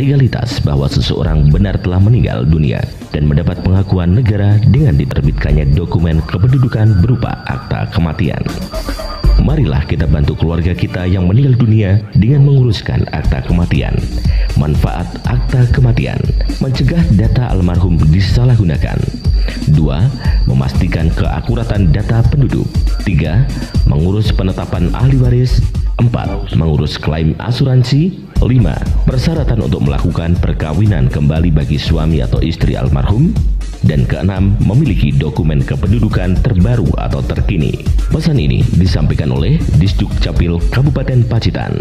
legalitas bahwa seseorang benar telah meninggal dunia dan mendapat pengakuan negara dengan diterbitkannya dokumen kependudukan berupa akta kematian. Marilah kita bantu keluarga kita yang meninggal dunia dengan menguruskan akta kematian. Manfaat akta kematian: mencegah data almarhum disalahgunakan. 2. Memastikan keakuratan data penduduk. 3. Mengurus penetapan ahli waris. 4. Mengurus klaim asuransi. 5. Persyaratan untuk melakukan perkawinan kembali bagi suami atau istri almarhum. Dan ke-6, memiliki dokumen kependudukan terbaru atau terkini. Pesan ini disampaikan oleh Disduk Capil Kabupaten Pacitan.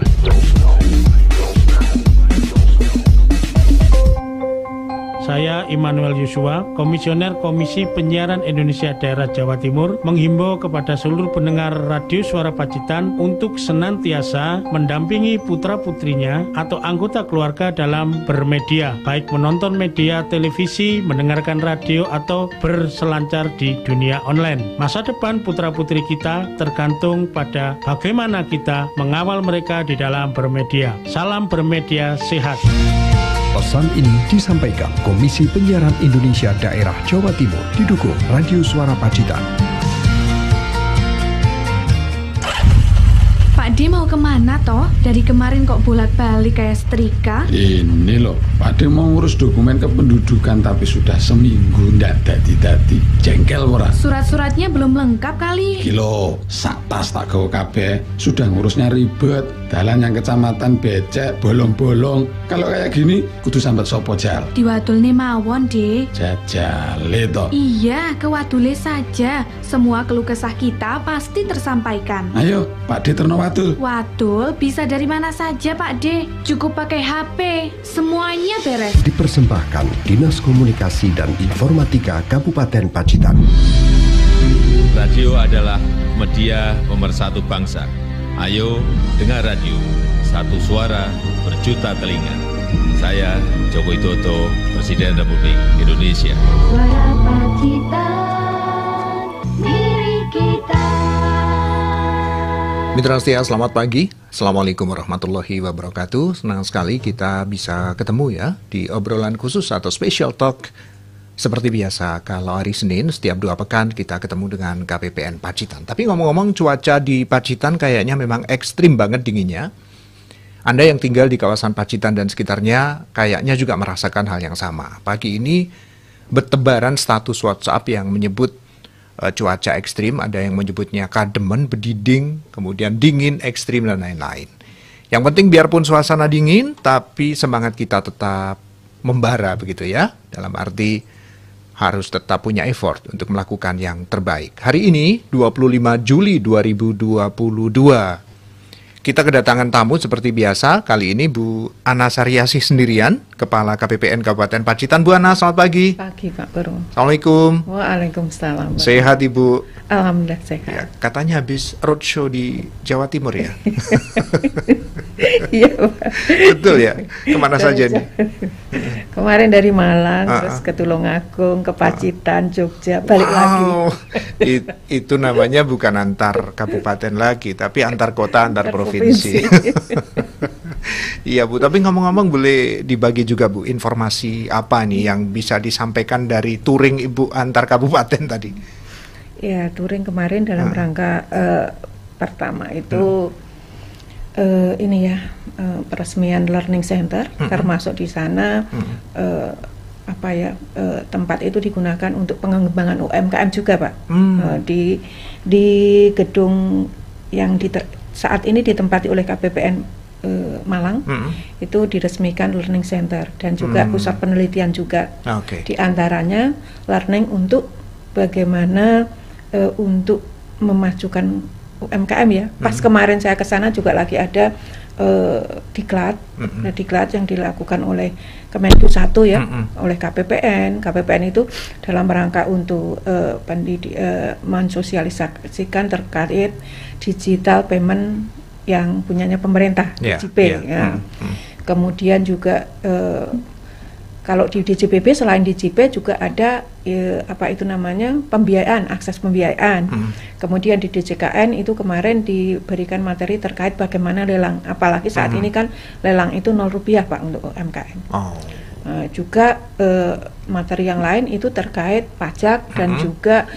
Saya Immanuel Yosua, Komisioner Komisi Penyiaran Indonesia Daerah Jawa Timur, menghimbau kepada seluruh pendengar Radio Suara Pacitan untuk senantiasa mendampingi putra-putrinya atau anggota keluarga dalam bermedia, baik menonton media televisi, mendengarkan radio, atau berselancar di dunia online. Masa depan putra-putri kita tergantung pada bagaimana kita mengawal mereka di dalam bermedia. Salam bermedia sehat. Pesan ini disampaikan Komisi Penyiaran Indonesia Daerah Jawa Timur didukung Radio Suara Pacitan. Pak D mau kemana toh? Dari kemarin kok bolak-balik kayak setrika? Ini loh, Pak D mau ngurus dokumen kependudukan tapi sudah seminggu ndak dadi-dadi. Jengkel ora? Surat-suratnya belum lengkap kali. Kilo, sak tas tak gawe kabeh, sudah ngurusnya ribet. Dalan yang kecamatan becek, bolong-bolong. Kalau kayak gini, kudu sambat sopo jal? Diwadulne mawon, D. Jajale toh. Iya, ke wadule saja. Semua keluh kesah kita pasti tersampaikan. Ayo, Pak D terno wadul. Wadul bisa dari mana saja, Pak D. Cukup pakai HP. Semuanya beres. Dipersembahkan Dinas Komunikasi dan Informatika Kabupaten Pacitan. Radio adalah media pemersatu bangsa. Ayo dengar radio, satu suara berjuta telinga. Saya Joko Widodo, Presiden Republik Indonesia. Suara Pacitan, milik kita. Mitra setia, selamat pagi. Assalamualaikum warahmatullahi wabarakatuh. Senang sekali kita bisa ketemu ya di obrolan khusus atau special talk. Seperti biasa, kalau hari Senin setiap 2 pekan kita ketemu dengan KPPN Pacitan. Tapi ngomong-ngomong, cuaca di Pacitan kayaknya memang ekstrim banget dinginnya. Anda yang tinggal di kawasan Pacitan dan sekitarnya kayaknya juga merasakan hal yang sama. Pagi ini bertebaran status WhatsApp yang menyebut cuaca ekstrim. Ada yang menyebutnya kademen, bediding, kemudian dingin, ekstrim, dan lain-lain. Yang penting biarpun suasana dingin, tapi semangat kita tetap membara begitu ya. Dalam arti harus tetap punya effort untuk melakukan yang terbaik. Hari ini 25 Juli 2022. Kita kedatangan tamu seperti biasa. Kali ini Bu Ana Saryasih sendirian, Kepala KPPN Kabupaten Pacitan. Bu Ana, selamat pagi. Pagi Pak Guru. Assalamualum. Waalaikumsalam. Sehat Ibu? Alhamdulillah sehat. Ya, katanya habis roadshow di Jawa Timur ya? Iya Pak. Betul ya? Kemana saja nih? Kemarin dari Malang, terus ke Tulungagung, ke Pacitan, Jogja, balik lagi. Itu namanya bukan antar kabupaten lagi, tapi antar kota, antar provinsi. Iya Bu, tapi ngomong-ngomong boleh dibagi juga Bu, informasi apa nih yang bisa disampaikan dari touring Ibu antar kabupaten tadi? Ya, touring kemarin dalam rangka pertama itu ini ya, peresmian Learning Center, termasuk di sana tempat itu digunakan untuk pengembangan UMKM juga Pak. Di gedung yang saat ini ditempati oleh KPPN Malang, itu diresmikan Learning Center dan juga pusat penelitian juga. Di antaranya learning untuk bagaimana untuk memajukan UMKM ya. Pas kemarin saya ke sana juga lagi ada diklat, diklat yang dilakukan oleh Kemenku 1 ya, oleh KPPN. KPPN itu dalam rangka untuk mensosialisasikan terkait digital payment yang punyanya pemerintah, DJP. Kemudian juga Kalau di DJPB selain DJP juga ada pembiayaan, akses pembiayaan. Kemudian di DJKN itu kemarin diberikan materi terkait bagaimana lelang, apalagi saat ini kan lelang itu 0 rupiah Pak untuk UMKM. Juga materi yang lain itu terkait pajak dan juga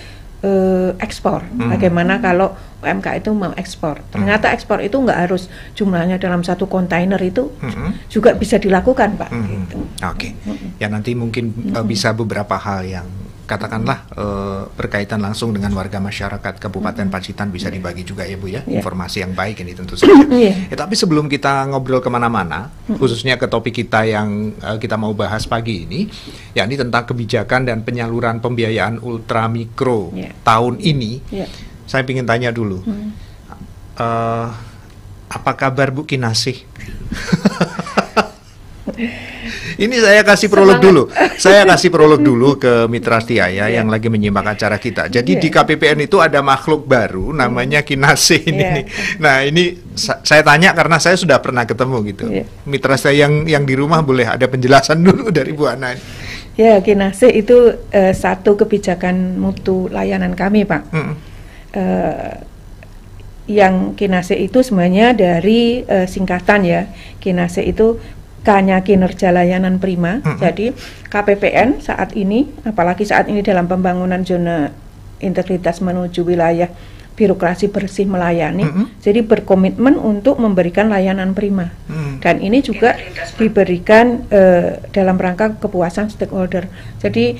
ekspor. Bagaimana kalau UMKM itu mau ekspor? Ternyata ekspor itu nggak harus jumlahnya dalam satu kontainer itu juga bisa dilakukan Pak. Gitu. Oke. Ya nanti mungkin bisa beberapa hal yang katakanlah berkaitan langsung dengan warga masyarakat Kabupaten Pacitan bisa dibagi juga ya Bu ya, informasi yang baik ini tentu saja. Tapi sebelum kita ngobrol kemana-mana, khususnya ke topik kita yang kita mau bahas pagi ini, yakni tentang kebijakan dan penyaluran pembiayaan ultramikro tahun ini, saya ingin tanya dulu, apa kabar Bu Kinasih? Ini saya kasih prolog dulu. Saya kasih prolog dulu ke Mitra Setia ya yang lagi menyimak acara kita. Jadi di KPPN itu ada makhluk baru namanya Kinasih ini. Nah, ini saya tanya karena saya sudah pernah ketemu gitu. Mitra Setia yang di rumah boleh ada penjelasan dulu dari Bu Ana. Ya, Kinasih itu satu kebijakan mutu layanan kami, Pak. Yang Kinasih itu sebenarnya dari singkatan ya. Kinasih itu K-nya kinerja layanan prima. Jadi KPPN saat ini, apalagi saat ini dalam pembangunan zona integritas menuju wilayah birokrasi bersih melayani, jadi berkomitmen untuk memberikan layanan prima. Dan ini juga diberikan dalam rangka kepuasan stakeholder. Jadi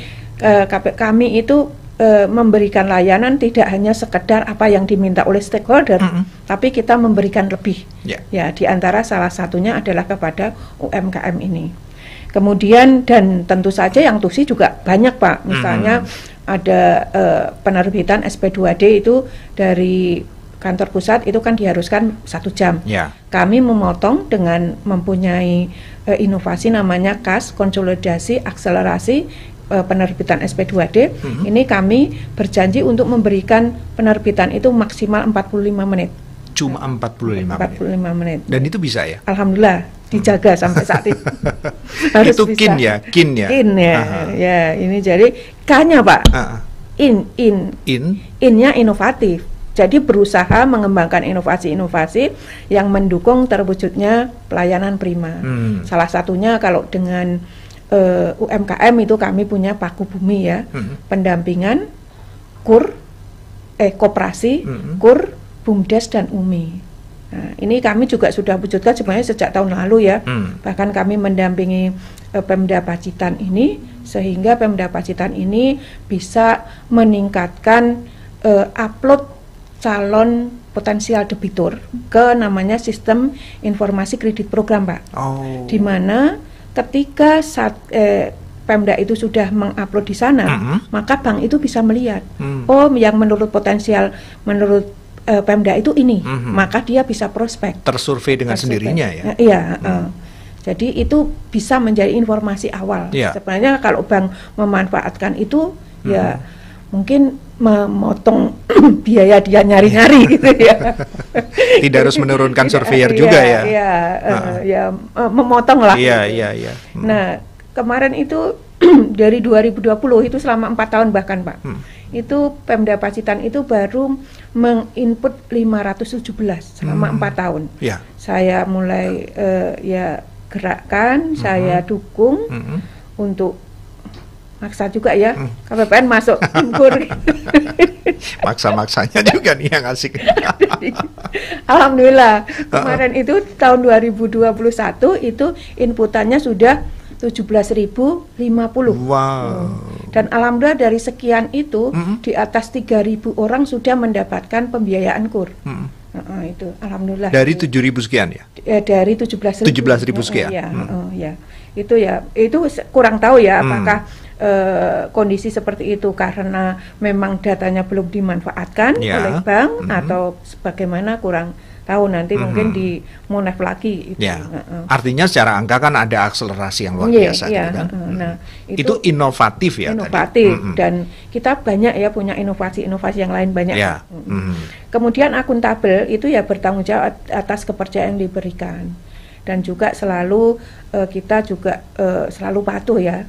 kami itu memberikan layanan tidak hanya sekedar apa yang diminta oleh stakeholder, tapi kita memberikan lebih. Ya, di antara salah satunya adalah kepada UMKM ini. Kemudian dan tentu saja yang tusi juga banyak Pak. Misalnya ada penerbitan SP2D itu dari kantor pusat itu kan diharuskan 1 jam. Kami memotong dengan mempunyai inovasi namanya KAS, konsolidasi akselerasi penerbitan SP2D. Ini kami berjanji untuk memberikan penerbitan itu maksimal 45 menit. Cuma 45 menit. Dan itu bisa ya? Alhamdulillah dijaga sampai saat itu. Harus itu bisa. kin ya. Ya, ini jadi K-nya Pak. In-nya inovatif. Jadi berusaha mengembangkan inovasi-inovasi yang mendukung terwujudnya pelayanan prima. Salah satunya kalau dengan UMKM itu kami punya Paku Bumi ya, pendampingan KUR, koperasi, KUR, BUMDes dan UMI. Nah, ini kami juga sudah wujudkan sebenarnya sejak tahun lalu ya. Bahkan kami mendampingi Pemda Pacitan ini sehingga Pemda Pacitan ini bisa meningkatkan upload calon potensial debitur ke namanya sistem informasi kredit program Pak. Di mana ketika saat Pemda itu sudah mengupload di sana, maka bank itu bisa melihat, yang menurut potensial menurut Pemda itu ini, maka dia bisa prospek. Tersurvei dengan sendirinya ya. Iya. Jadi itu bisa menjadi informasi awal. Sebenarnya kalau bank memanfaatkan itu, ya mungkin memotong biaya dia nyari-nyari gitu ya. Tidak harus menurunkan surveyor juga ya. Ya memotong lah. Iya. Nah, kemarin itu dari 2020 itu selama 4 tahun bahkan Pak. Itu Pemda Pacitan itu baru menginput 517 selama 4 tahun. Saya mulai gerakkan, saya dukung untuk maksa juga ya, KPPN masuk KUR. Maksa-maksanya juga nih yang asik. Alhamdulillah, kemarin itu tahun 2021 itu inputannya sudah 17.050. Dan alhamdulillah dari sekian itu di atas 3.000 orang sudah mendapatkan pembiayaan KUR. Itu alhamdulillah. Dari 7.000 sekian ya? Dari 17.000 sekian. Itu kurang tahu ya apakah kondisi seperti itu karena memang datanya belum dimanfaatkan oleh bank atau bagaimana kurang tahu, nanti mungkin di monef lagi itu. Artinya secara angka kan ada akselerasi yang luar biasa gitu kan. Nah, itu inovatif ya inovatif tadi. Dan kita banyak ya punya inovasi-inovasi yang lain banyak. Kemudian akuntabel itu ya bertanggung jawab atas kepercayaan yang diberikan. dan juga selalu kita juga selalu patuh ya.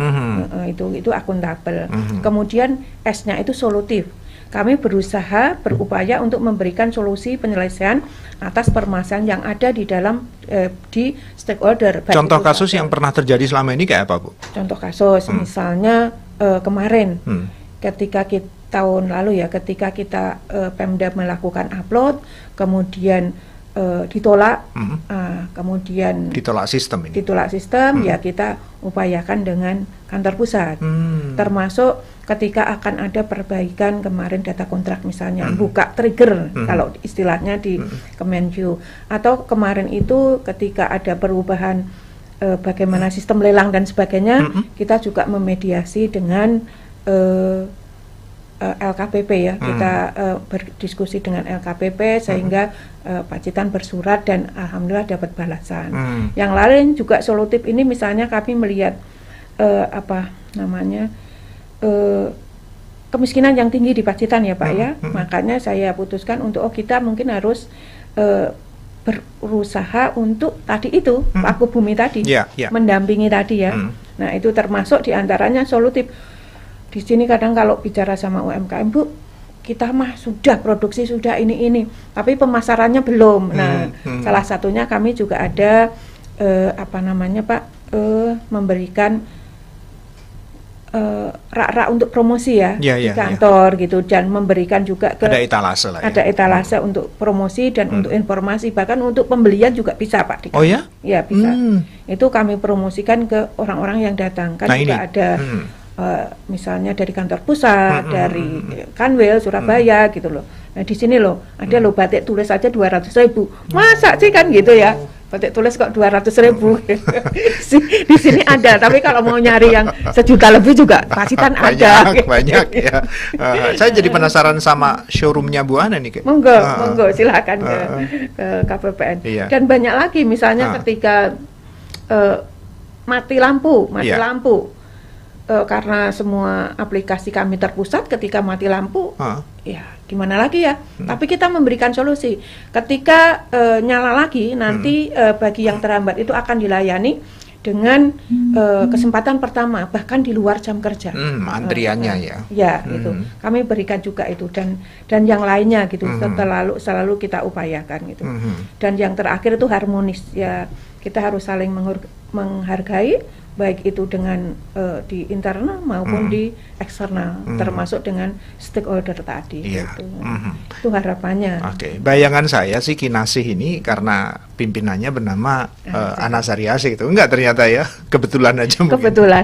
Itu akuntabel. Kemudian S-nya itu solutif. Kami berupaya untuk memberikan solusi penyelesaian atas permasalahan yang ada di dalam di stakeholder. Contoh kasus yang pernah terjadi selama ini kayak apa, Bu? Contoh kasus, misalnya kemarin, ketika tahun lalu ya, ketika kita Pemda melakukan upload, kemudian ditolak, kemudian ditolak sistem ini. Ditolak sistem, ya kita upayakan dengan kantor pusat, termasuk ketika akan ada perbaikan kemarin data kontrak misalnya, buka trigger kalau istilahnya di Kemenju, atau kemarin itu ketika ada perubahan bagaimana sistem lelang dan sebagainya, kita juga memediasi dengan LKPP ya, kita berdiskusi dengan LKPP sehingga Pacitan bersurat dan alhamdulillah dapat balasan. Yang lain juga solutif ini misalnya kami melihat kemiskinan yang tinggi di Pacitan ya Pak ya, makanya saya putuskan untuk kita mungkin harus berusaha untuk tadi itu Paku Bumi tadi, mendampingi tadi ya. Nah itu termasuk diantaranya solutif. Di sini kadang kalau bicara sama UMKM, Bu, kita mah sudah produksi sudah ini, tapi pemasarannya belum. Nah, salah satunya kami juga ada memberikan rak-rak untuk promosi ya, di kantor gitu, dan memberikan juga ada etalase lah ya. Ada etalase untuk promosi dan untuk informasi, bahkan untuk pembelian juga bisa Pak. Oh ya? Ya bisa. Itu kami promosikan ke orang-orang yang datang. Kan juga ada misalnya dari kantor pusat, dari Kanwil Surabaya gitu loh. Nah di sini loh ada loh batik tulis aja 200.000. Masa sih kan gitu ya? Batik tulis kok 200.000. Di sini ada, tapi kalau mau nyari yang 1 juta lebih juga Pacitan ada. Banyak ya. Saya jadi penasaran sama showroomnya Bu Ana nih. Monggo silakan ke KPPN. Dan banyak lagi misalnya ketika mati lampu. Karena semua aplikasi kami terpusat, ketika mati lampu, ya gimana lagi ya? Tapi kita memberikan solusi. Ketika nyala lagi, nanti bagi yang terhambat itu akan dilayani dengan kesempatan pertama, bahkan di luar jam kerja. Antriannya ya. Ya, itu. Kami berikan juga itu dan yang lainnya gitu. Selalu kita upayakan gitu. Dan yang terakhir itu harmonis ya. Kita harus saling menghargai, baik itu dengan di internal maupun di eksternal, termasuk dengan stakeholder tadi. Gitu. Itu harapannya. Bayangan saya sih Kinasih ini karena pimpinannya bernama Ana Sariasih itu enggak ternyata ya, kebetulan aja mungkin. Kebetulan.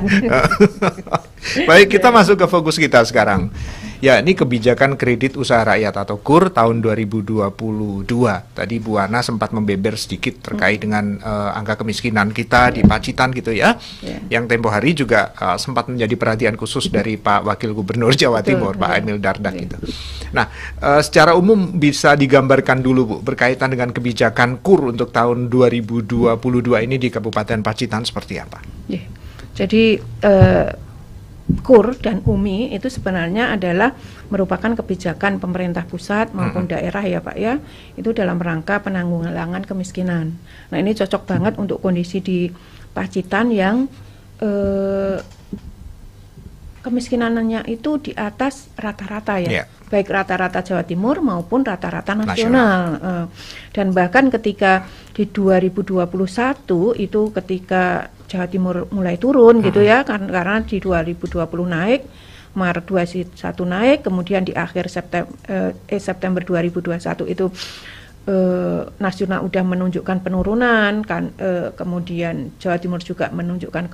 Baik, kita masuk ke fokus kita sekarang. Ya, ini kebijakan kredit usaha rakyat atau KUR tahun 2022. Tadi Bu Ana sempat membeber sedikit terkait dengan angka kemiskinan kita di Pacitan gitu ya. Yang tempo hari juga sempat menjadi perhatian khusus dari Pak Wakil Gubernur Jawa Timur, Pak Emil Dardak gitu. Nah, secara umum bisa digambarkan dulu Bu berkaitan dengan kebijakan KUR untuk tahun 2022 ini di Kabupaten Pacitan seperti apa? Jadi KUR dan UMI itu sebenarnya adalah merupakan kebijakan pemerintah pusat maupun daerah ya Pak ya, itu dalam rangka penanggulangan kemiskinan. Nah ini cocok banget untuk kondisi di Pacitan yang kemiskinannya itu di atas rata-rata ya, baik rata-rata Jawa Timur maupun rata-rata nasional. Dan bahkan ketika di 2021 itu ketika Jawa Timur mulai turun gitu ya, karena di 2020 naik, Maret 21 naik, kemudian di akhir September 2021 itu nasional udah menunjukkan penurunan kan, kemudian Jawa Timur juga menunjukkan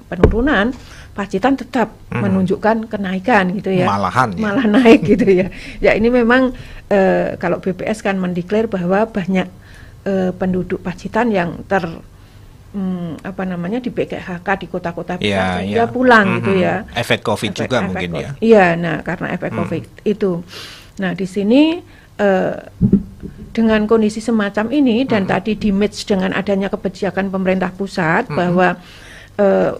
penurunan, Pacitan tetap menunjukkan kenaikan gitu ya, malah naik gitu ya. Ya ini memang kalau BPS kan mendeklar bahwa banyak penduduk Pacitan yang di PKHK di kota-kota besar sehingga pulang gitu ya. Efek COVID juga mungkin ya. Iya, nah karena efek COVID itu. Nah di sini dengan kondisi semacam ini dan tadi di match dengan adanya kebijakan pemerintah pusat bahwa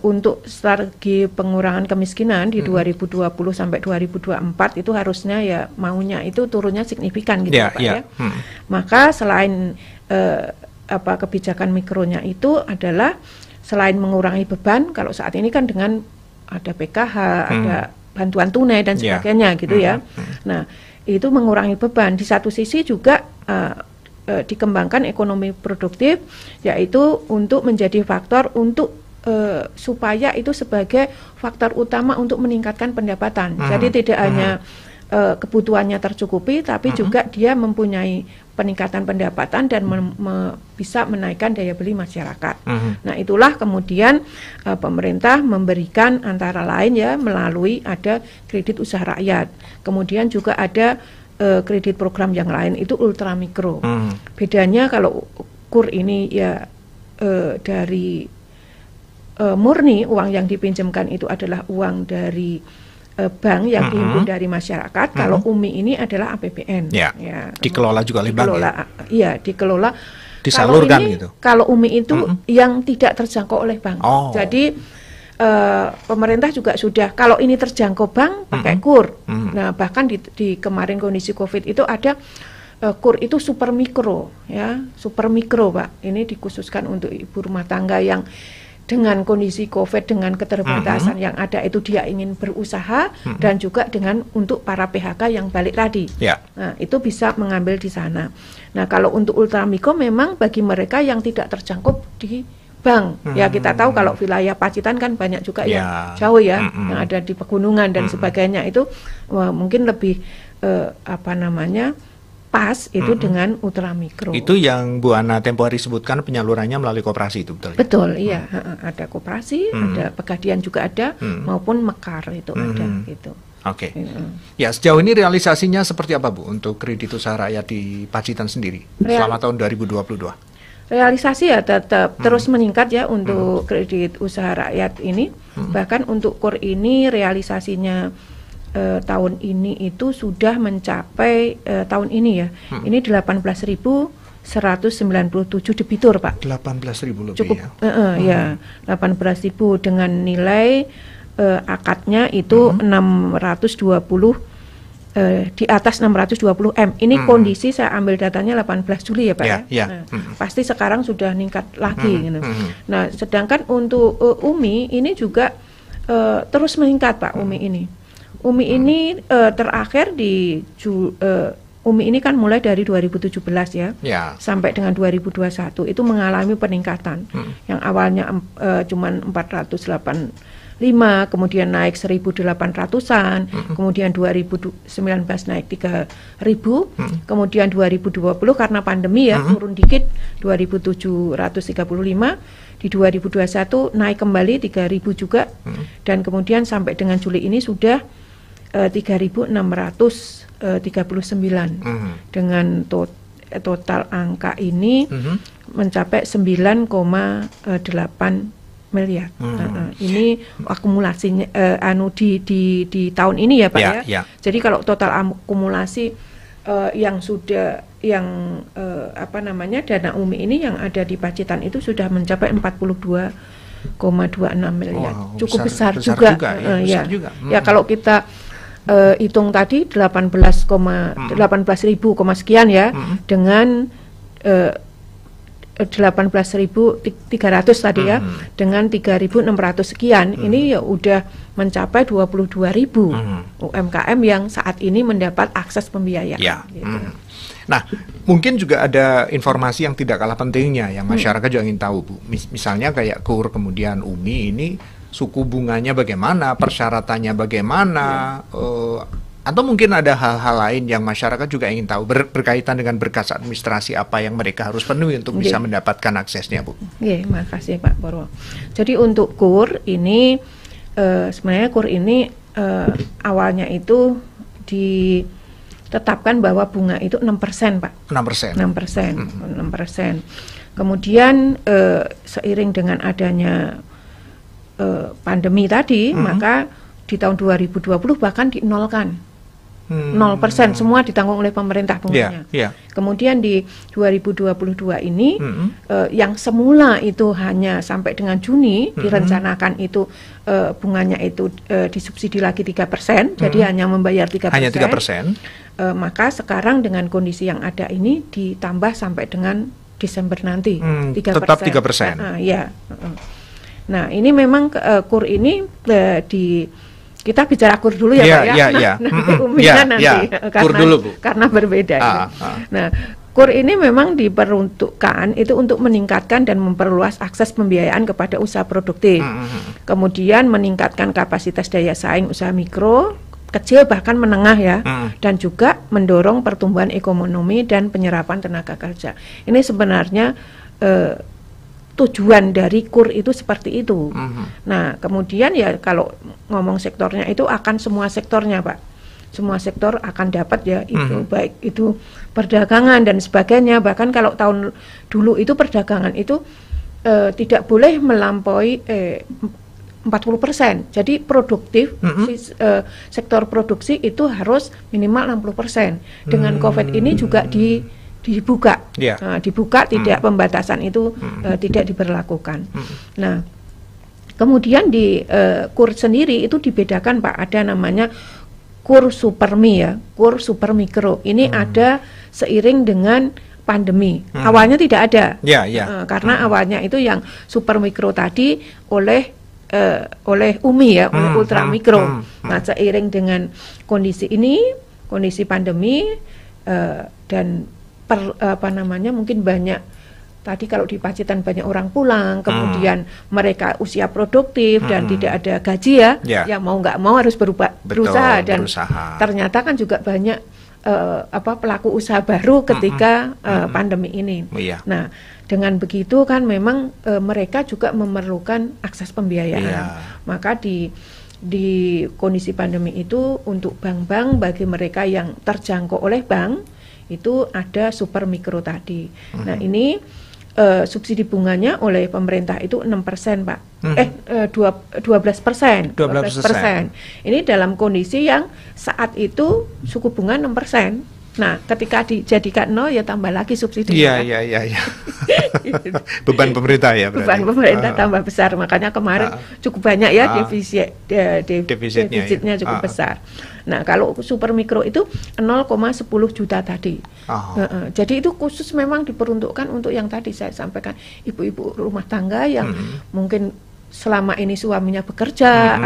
untuk strategi pengurangan kemiskinan di 2020 sampai 2024 itu harusnya ya maunya itu turunnya signifikan gitu Pak ya. Maka selain kebijakan mikronya itu adalah selain mengurangi beban, kalau saat ini kan dengan ada PKH, ada bantuan tunai dan sebagainya gitu ya. Nah, itu mengurangi beban. Di satu sisi juga dikembangkan ekonomi produktif, yaitu untuk menjadi faktor untuk supaya itu sebagai faktor utama untuk meningkatkan pendapatan. Jadi tidak hanya kebutuhannya tercukupi, tapi juga dia mempunyai peningkatan pendapatan dan bisa menaikkan daya beli masyarakat. Nah, itulah kemudian pemerintah memberikan antara lain ya melalui ada kredit usaha rakyat. Kemudian juga ada kredit program yang lain itu ultramikro. Bedanya kalau KUR ini ya dari murni uang yang dipinjamkan itu adalah uang dari bank yang dihimpun dari masyarakat. Kalau UMI ini adalah APBN. Ya. Dikelola juga oleh bank. Iya, dikelola. Disalurkan kalau gitu. Kalau UMI itu yang tidak terjangkau oleh bank. Jadi pemerintah juga sudah, kalau ini terjangkau bank pakai KUR. Nah, bahkan di kemarin kondisi COVID itu ada KUR itu super mikro, ya, super mikro, Pak. Ini dikhususkan untuk ibu rumah tangga yang dengan kondisi COVID, dengan keterbatasan yang ada itu dia ingin berusaha, dan juga dengan untuk para PHK yang balik tadi. Nah, itu bisa mengambil di sana. Nah, kalau untuk ultramikro memang bagi mereka yang tidak terjangkau di bank. Ya, kita tahu kalau wilayah Pacitan kan banyak juga yang jauh ya, yang ada di pegunungan dan sebagainya, itu mungkin lebih pas itu dengan ultramikro. Itu yang Bu Ana tempo hari sebutkan penyalurannya melalui koperasi itu, betul? Betul, iya. Ada koperasi, ada Pegadian juga ada, maupun Mekar itu ada gitu. Oke. Ya, sejauh ini realisasinya seperti apa, Bu, untuk kredit usaha rakyat di Pacitan sendiri selama tahun 2022? Realisasi ya tetap terus meningkat ya untuk kredit usaha rakyat ini. Bahkan untuk KUR ini realisasinya tahun ini itu sudah mencapai tahun ini ya. Ini 18.197 debitur, Pak. 18.000 lebih. Cukup ya. 18.000 dengan nilai akadnya itu 620 di atas 620 M. Ini kondisi saya ambil datanya 18 Juli ya, Pak ya. Pasti sekarang sudah meningkat lagi gitu. Nah, sedangkan untuk UMI ini juga terus meningkat, Pak, UMI ini. UMI ini terakhir di UMI ini kan mulai dari 2017 ya, sampai dengan 2021 itu mengalami peningkatan. Yang awalnya cuman 485, kemudian naik 1.800-an, kemudian 2019 naik 3.000, kemudian 2020 karena pandemi ya turun dikit 2.735, di 2021 naik kembali 3.000 juga, dan kemudian sampai dengan Juli ini sudah 3.639 dengan total angka ini mencapai 9,8 miliar. Ini akumulasinya di tahun ini ya, Pak ya. Jadi kalau total akumulasi yang sudah dana UMI ini yang ada di Pacitan itu sudah mencapai 42,26 miliar. Cukup besar juga. Ya, kalau kita hitung tadi 18.000 sekian ya, dengan 18.300 tadi ya, dengan 3.600 sekian, ini ya udah mencapai 22.000 UMKM yang saat ini mendapat akses pembiayaan. Gitu. Nah, mungkin juga ada informasi yang tidak kalah pentingnya yang masyarakat juga ingin tahu, Bu. Misalnya kayak KUR kemudian UMI ini suku bunganya bagaimana, persyaratannya bagaimana, atau mungkin ada hal-hal lain yang masyarakat juga ingin tahu berkaitan dengan berkas administrasi apa yang mereka harus penuhi untuk bisa mendapatkan aksesnya, Bu. Makasih Pak Purwo. Jadi untuk KUR ini sebenarnya KUR ini awalnya itu ditetapkan bahwa bunga itu 6%, Pak. 6%. Kemudian seiring dengan adanya pandemi tadi, maka di tahun 2020 bahkan dinolkan. 0%, semua ditanggung oleh pemerintah bunganya. Kemudian di 2022 ini yang semula itu hanya sampai dengan Juni direncanakan itu bunganya itu disubsidi lagi 3%, jadi hanya membayar 3%. Hanya 3%. Maka sekarang dengan kondisi yang ada ini ditambah sampai dengan Desember nanti 3%. Tetap 3%. Ya. Nah ini memang kur ini kita bicara kur dulu ya Pak ya. Nanti kur dulu, Bu. Karena berbeda. Nah kur ini memang diperuntukkan itu untuk meningkatkan dan memperluas akses pembiayaan kepada usaha produktif. Kemudian meningkatkan kapasitas daya saing usaha mikro, kecil bahkan menengah ya, dan juga mendorong pertumbuhan ekonomi dan penyerapan tenaga kerja. Ini sebenarnya tujuan dari KUR itu seperti itu. Nah, kemudian ya kalau ngomong sektornya itu akan semua sektornya, Pak. Semua sektor akan dapat ya itu, baik itu perdagangan dan sebagainya. Bahkan kalau tahun dulu itu perdagangan itu tidak boleh melampaui 40%. Jadi produktif sektor produksi itu harus minimal 60%. Dengan COVID ini juga dibuka, dibuka tidak pembatasan itu tidak diberlakukan. Nah, kemudian di KUR sendiri itu dibedakan Pak, ada namanya KUR Supermi ya, KUR Super Mikro. Ini ada seiring dengan pandemi. Awalnya tidak ada, karena awalnya itu yang Super Mikro tadi oleh UMI ya, oleh Ultra Mikro. Nah, seiring dengan kondisi ini, kondisi pandemi dan mungkin banyak tadi kalau di Pacitan banyak orang pulang, kemudian mereka usia produktif dan tidak ada gaji ya mau nggak mau harus berusaha dan ternyata kan juga banyak pelaku usaha baru ketika pandemi ini. Nah, dengan begitu kan memang mereka juga memerlukan akses pembiayaan. Maka di kondisi pandemi itu untuk bank-bank, bagi mereka yang terjangkau oleh bank itu ada super mikro tadi. Nah, ini subsidi bunganya oleh pemerintah itu 6%, Pak. 12%. Ini dalam kondisi yang saat itu suku bunga 6%. Nah, ketika dijadikan 0 ya tambah lagi subsidi. Iya. Beban pemerintah ya berarti. Beban pemerintah tambah besar. Makanya kemarin cukup banyak ya defisitnya cukup besar. Nah, kalau super mikro itu 0,10 juta tadi. Jadi itu khusus memang diperuntukkan untuk yang tadi saya sampaikan, ibu-ibu rumah tangga yang mungkin selama ini suaminya bekerja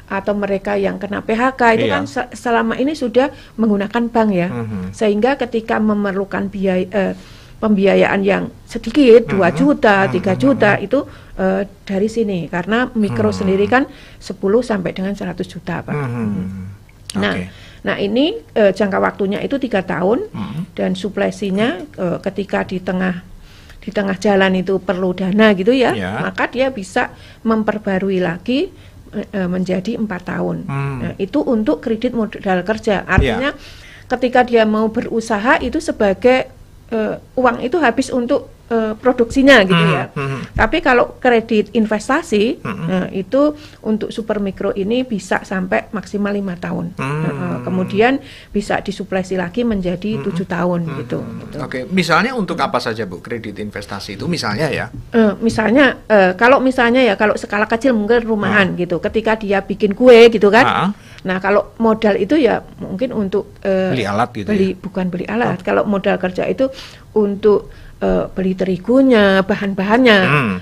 atau mereka yang kena PHK itu kan selama ini sudah menggunakan bank ya, sehingga ketika memerlukan pembiayaan yang sedikit 2 juta, 3 juta itu dari sini, karena mikro sendiri kan 10 sampai dengan 100 juta Pak. Nah ini jangka waktunya itu 3 tahun dan suplesinya ketika di tengah jalan itu perlu dana gitu ya, maka dia bisa memperbarui lagi menjadi 4 tahun. Nah, itu untuk kredit modal kerja. Artinya ketika dia mau berusaha itu sebagai uang itu habis untuk produksinya gitu ya. Tapi kalau kredit investasi itu untuk super mikro ini bisa sampai maksimal 5 tahun. Kemudian bisa disuplesi lagi menjadi 7 tahun gitu. Oke, misalnya untuk apa saja Bu kredit investasi itu misalnya ya? Misalnya kalau skala kecil mungkin rumahan gitu. Ketika dia bikin kue gitu kan. Nah, kalau modal itu ya mungkin untuk beli alat gitu. Bukan beli alat. Kalau modal kerja itu untuk beli terigunya, bahan-bahannya.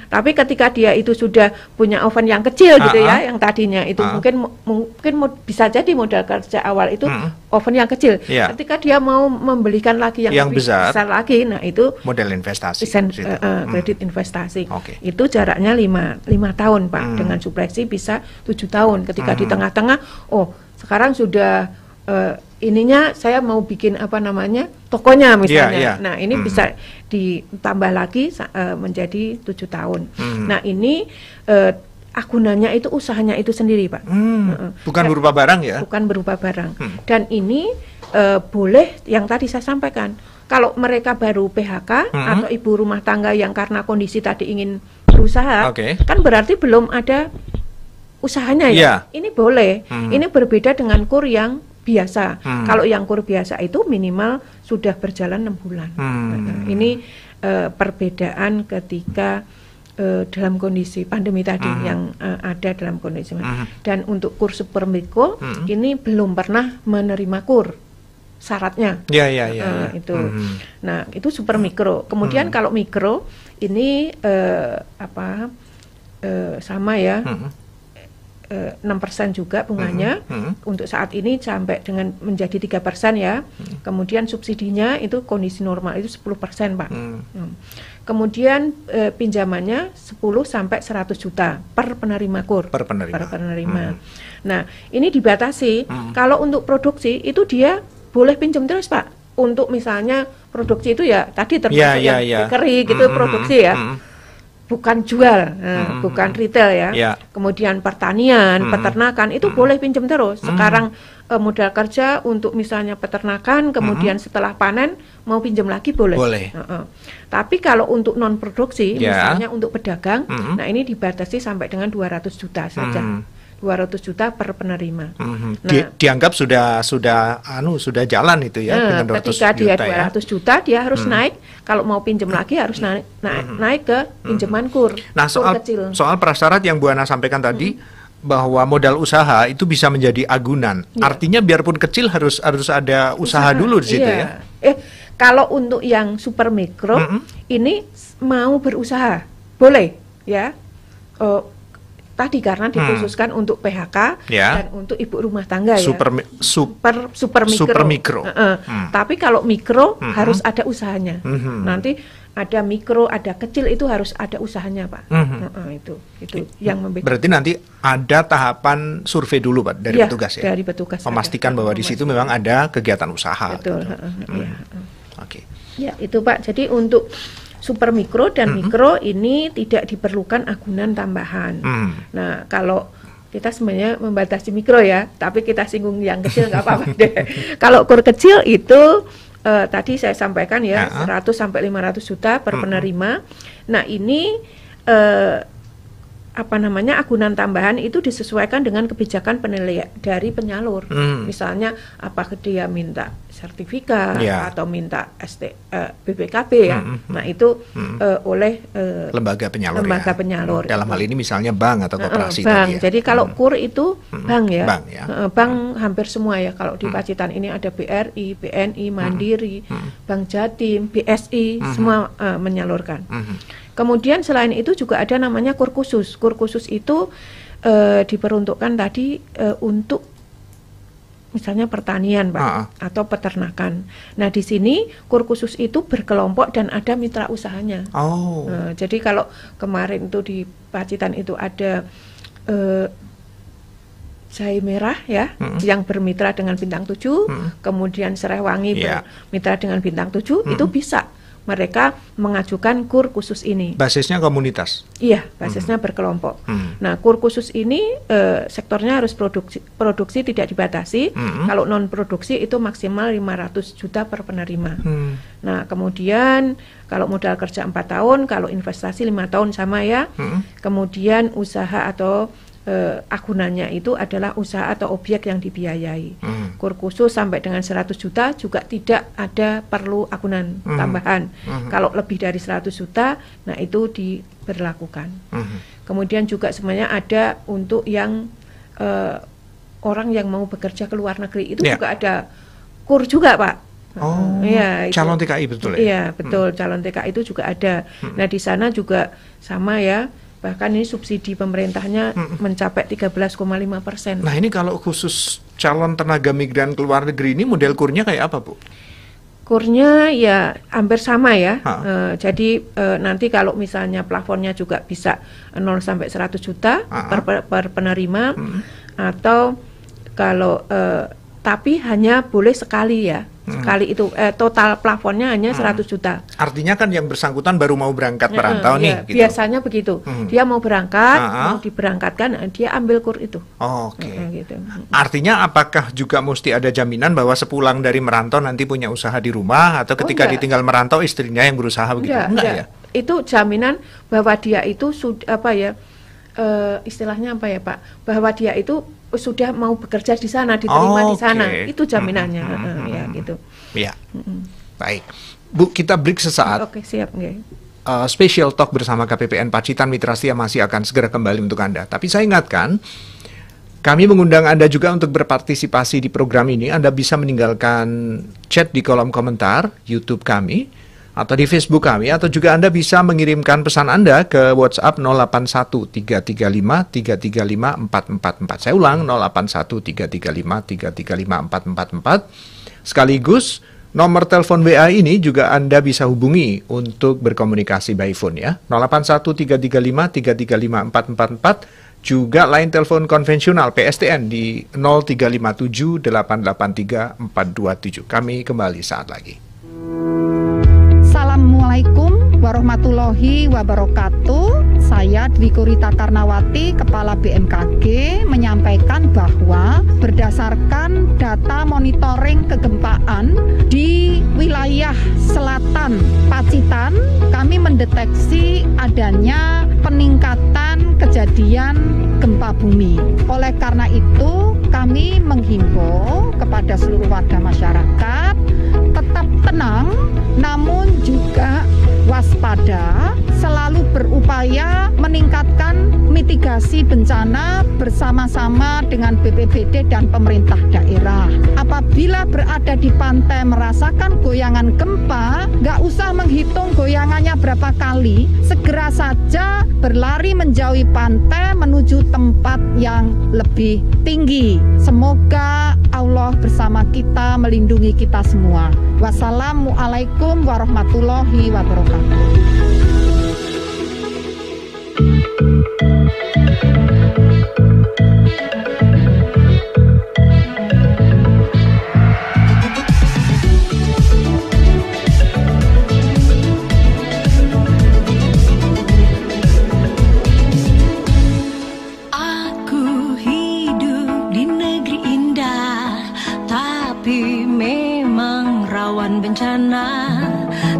Tapi ketika dia itu sudah punya oven yang kecil gitu ya, yang tadinya itu mungkin bisa jadi modal kerja awal itu oven yang kecil. Ketika dia mau membelikan lagi yang lebih besar lagi, nah itu modal investasi. Kredit investasi. Itu jaraknya 5 tahun Pak, dengan suplesi bisa 7 tahun. Ketika di tengah-tengah, sekarang sudah ininya saya mau bikin tokonya misalnya. Nah ini bisa ditambah lagi menjadi 7 tahun. Nah ini agunannya itu usahanya itu sendiri Pak. Bukan berupa barang ya? Bukan berupa barang. Dan ini boleh yang tadi saya sampaikan. Kalau mereka baru PHK atau ibu rumah tangga yang karena kondisi tadi ingin berusaha, kan berarti belum ada usahanya ya. Ini boleh. Ini berbeda dengan KUR yang biasa. Kalau yang KUR biasa itu minimal sudah berjalan 6 bulan. Ini perbedaan ketika dalam kondisi pandemi tadi yang ada dalam kondisi. Dan untuk KUR super mikro ini belum pernah menerima KUR syaratnya. Itu. Nah, itu super mikro. Kemudian kalau mikro ini sama ya. 6% juga bunganya untuk saat ini sampai dengan menjadi 3% ya. Kemudian subsidinya itu kondisi normal itu 10% Pak. Kemudian pinjamannya 10 sampai 100 juta per penerima KUR. Per penerima. Nah, ini dibatasi. Kalau untuk produksi itu dia boleh pinjam terus Pak. Untuk misalnya produksi itu ya tadi termasuk bakery gitu produksi ya. Bukan jual, bukan retail ya. Kemudian pertanian, peternakan itu boleh pinjam terus. Sekarang modal kerja untuk misalnya peternakan, kemudian setelah panen mau pinjam lagi boleh. Tapi kalau untuk non produksi, misalnya untuk pedagang, nah ini dibatasi sampai dengan 200 juta saja. 200 juta per penerima. Nah, dianggap sudah jalan itu ya dengan 200 ketika dia 200 ya. juta dia harus naik, kalau mau pinjam lagi harus naik ke pinjaman KUR. Nah, KUR kecil. soal prasyarat yang Bu Ana sampaikan tadi bahwa modal usaha itu bisa menjadi agunan. Artinya biarpun kecil harus ada usaha dulu di situ ya. Kalau untuk yang super mikro ini mau berusaha boleh ya. Tadi karena dikhususkan untuk PHK dan untuk ibu rumah tangga super mikro. Tapi kalau mikro harus ada usahanya. Nanti ada mikro, ada kecil itu harus ada usahanya Pak. Itu yang membedakan. Berarti nanti ada tahapan survei dulu Pak dari petugas ya. Dari petugas. Memastikan bahwa di situ memang ada kegiatan usaha. Betul. Oke. Ya itu Pak. Jadi untuk super mikro dan mikro ini tidak diperlukan agunan tambahan. Nah, kalau kita sebenarnya membatasi mikro ya, tapi kita singgung yang kecil nggak apa-apa deh. Kalau KUR kecil itu tadi saya sampaikan ya 100 sampai 500 juta per penerima. Nah, ini agunan tambahan itu disesuaikan dengan kebijakan penilaian dari penyalur. Misalnya apakah dia minta sertifikat atau minta BPKB ya. Nah, itu oleh lembaga penyalur. Dalam hal ini misalnya bank atau koperasi bank. Jadi kalau KUR itu bank ya. Bank hampir semua ya. Kalau di Pacitan ini ada BRI, BNI, Mandiri, Bank Jatim, BSI, semua menyalurkan. Kemudian selain itu juga ada namanya KUR khusus. KUR khusus itu diperuntukkan tadi untuk misalnya pertanian Pak, atau peternakan. Nah, di sini KUR khusus itu berkelompok dan ada mitra usahanya. Jadi kalau kemarin itu di Pacitan itu ada Jahe Merah ya, yang bermitra dengan Bintang 7, kemudian Serehwangi bermitra dengan Bintang 7, itu bisa mereka mengajukan KUR khusus ini. Basisnya komunitas? Iya, basisnya berkelompok. Nah, KUR khusus ini sektornya harus produksi tidak dibatasi. Kalau non produksi itu maksimal 500 juta per penerima. Nah, kemudian kalau modal kerja 4 tahun, kalau investasi 5 tahun sama ya. Kemudian usaha atau agunannya itu adalah usaha atau objek yang dibiayai. KUR khusus sampai dengan 100 juta juga tidak ada perlu agunan tambahan. Kalau lebih dari 100 juta, nah itu diberlakukan. Kemudian juga sebenarnya ada untuk yang orang yang mau bekerja ke luar negeri itu juga ada KUR juga Pak. Calon TKI betul ya? Iya betul, calon TKI itu juga ada. Nah di sana juga sama ya. Bahkan ini subsidi pemerintahnya mencapai 13,5%. Nah ini kalau khusus calon tenaga migran ke luar negeri ini model KUR-nya kayak apa Bu? KUR-nya ya hampir sama ya. Jadi nanti kalau misalnya plafonnya juga bisa 0 sampai 100 juta per penerima, atau kalau tapi hanya boleh sekali ya. Sekali itu total plafonnya hanya 100 juta. Artinya kan yang bersangkutan baru mau berangkat merantau nih gitu. Biasanya begitu. Dia mau berangkat, mau diberangkatkan, dia ambil KUR itu. Gitu. Artinya apakah juga mesti ada jaminan bahwa sepulang dari merantau nanti punya usaha di rumah, atau ketika ditinggal merantau istrinya yang berusaha begitu? Enggak ya? Itu jaminan bahwa dia itu sudah istilahnya apa ya Pak? Bahwa dia itu sudah mau bekerja di sana, diterima di sana, itu jaminannya, ya gitu. Ya, baik, Bu, kita break sesaat. Oke, siap, Special Talk bersama KPPN Pacitan Mitra Setia masih akan segera kembali untuk Anda. Tapi saya ingatkan, Kami mengundang Anda juga untuk berpartisipasi di program ini. Anda bisa meninggalkan chat di kolom komentar YouTube kami atau di Facebook kami, atau juga Anda bisa mengirimkan pesan Anda ke WhatsApp 081335335444. Saya ulang, 081335335444. Sekaligus nomor telepon WA ini juga Anda bisa hubungi untuk berkomunikasi by phone ya. 081335335444. Juga line telepon konvensional PSTN di 0357883427. Kami kembali saat lagi. Assalamualaikum warahmatullahi wabarakatuh. Saya Dwi Kurita Karnawati, Kepala BMKG, menyampaikan bahwa berdasarkan data monitoring kegempaan di wilayah selatan Pacitan, kami mendeteksi adanya peningkatan kejadian gempa bumi. Oleh karena itu, kami menghimbau kepada seluruh warga masyarakat tetap tenang, namun juga waspada, selalu berupaya meningkatkan mitigasi bencana bersama-sama dengan BPBD dan pemerintah daerah. Apabila berada di pantai merasakan goyangan gempa, nggak usah menghitung goyangannya berapa kali, segera saja berlari menjauhi pantai menuju tempat yang lebih tinggi. Semoga Allah bersama kita, melindungi kita semua. Wassalamualaikum warahmatullahi wabarakatuh. Aku hidup di negeri indah, tapi memang rawan bencana.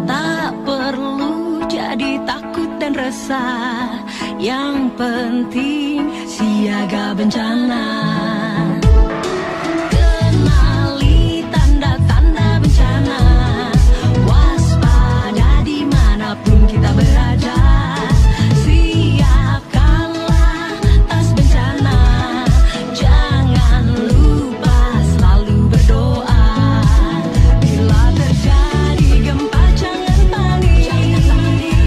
Tak perlu jadi takut dan resah, yang penting siaga bencana. Kenali tanda-tanda bencana, waspada dimanapun kita berada. Siapkanlah tas bencana, jangan lupa selalu berdoa. Bila terjadi gempa jangan panik,